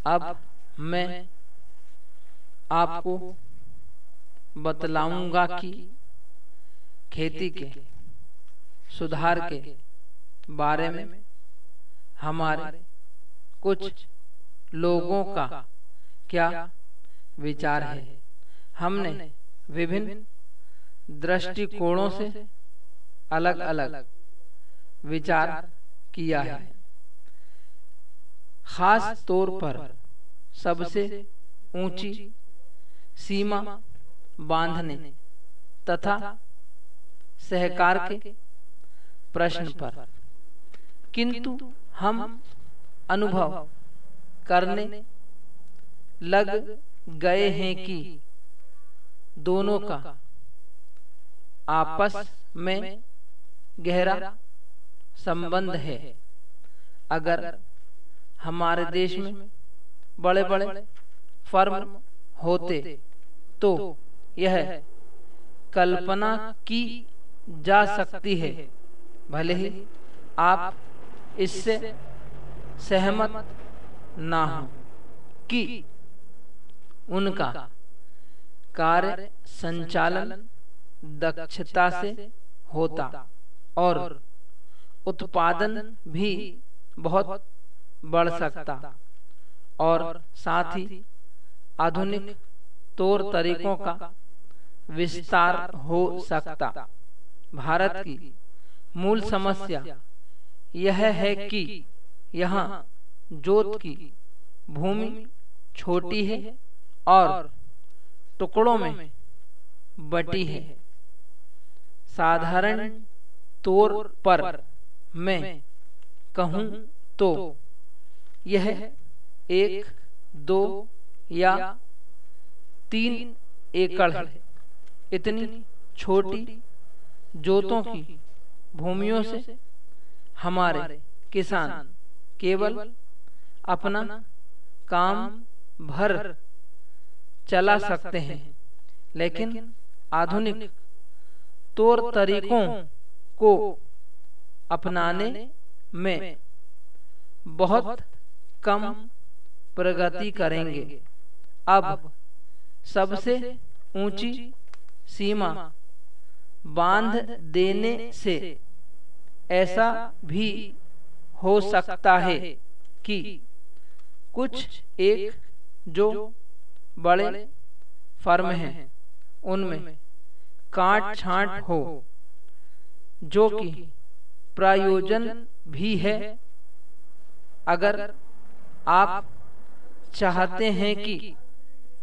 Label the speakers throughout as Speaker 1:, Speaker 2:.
Speaker 1: अब मैं आपको बतलाऊंगा कि खेती के सुधार के बारे में हमारे कुछ लोगों का क्या विचार है। हमने विभिन्न दृष्टिकोणों से अलग अलग विचार किया है। खास तौर पर सबसे ऊंची सीमा बांधने तथा सहकार के प्रश्न पर, किंतु हम अनुभव करने लग गए हैं कि दोनों का आपस में गहरा संबंध है। अगर हमारे देश में बड़े बड़े फर्म होते तो यह कल्पना की जा सकती है, भले ही आप इससे सहमत ना हो, कि उनका कार्य संचालन दक्षता से होता और उत्पादन भी बहुत बढ़ सकता और साथ ही आधुनिक तौर तरीकों का विस्तार हो सकता। भारत की मूल समस्या यह है कि यहाँ जोत की भूमि छोटी है और टुकड़ों में बटी है। साधारण तौर पर मैं कहूँ तो यह 1, 2 या 3 एकड़ है। इतनी छोटी जोतों की भूमियों से हमारे किसान केवल अपना काम भर चला सकते हैं, लेकिन आधुनिक तौर तरीकों को अपनाने में बहुत कम प्रगति करेंगे। अब सबसे ऊंची सीमा बांध देने से ऐसा भी हो सकता है कि कुछ एक जो बड़े फर्म हैं उनमें काट छांट हो, जो कि प्रयोजन भी है। अगर आप चाहते हैं कि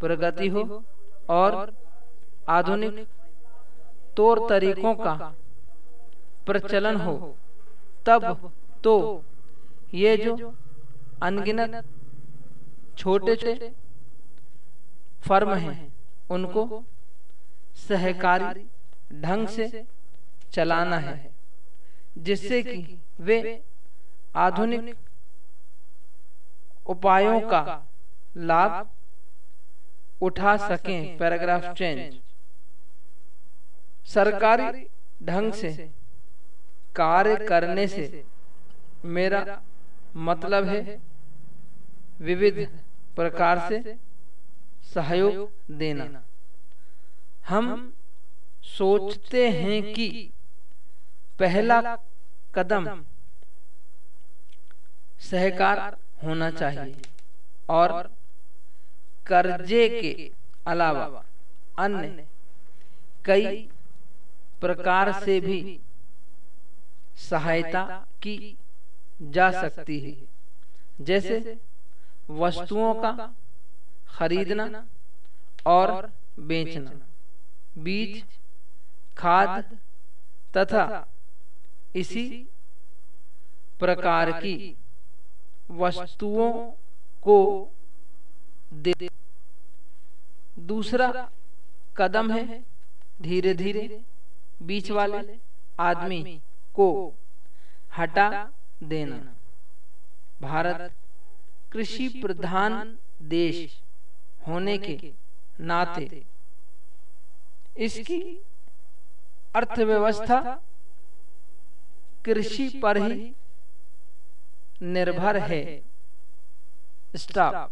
Speaker 1: प्रगति हो और आधुनिक तौर तरीकों का प्रचलन हो, तब तो ये जो अनगिनत छोटे छोटे फर्म हैं उनको सहकारी ढंग से चलाना है, जिससे कि वे आधुनिक उपायों का लाभ उठा सकें। Paragraph change. सरकारी ढंग से कार्य करने से मेरा मतलब है विविध प्रकार से सहयोग देना। हम सोचते हैं कि पहला कदम सहकार होना चाहिए और कर्जे के अलावा अन्य कई प्रकार से भी सहायता की जा सकती है, जैसे वस्तुओं का खरीदना और बेचना, बीज, खाद तथा इसी प्रकार की वस्तुओं को दे। दूसरा कदम है धीरे धीरे बीच वाले आदमी को हटा देना। भारत कृषि प्रधान देश होने के नाते इसकी अर्थव्यवस्था कृषि पर ही निर्भर है। स्टॉप।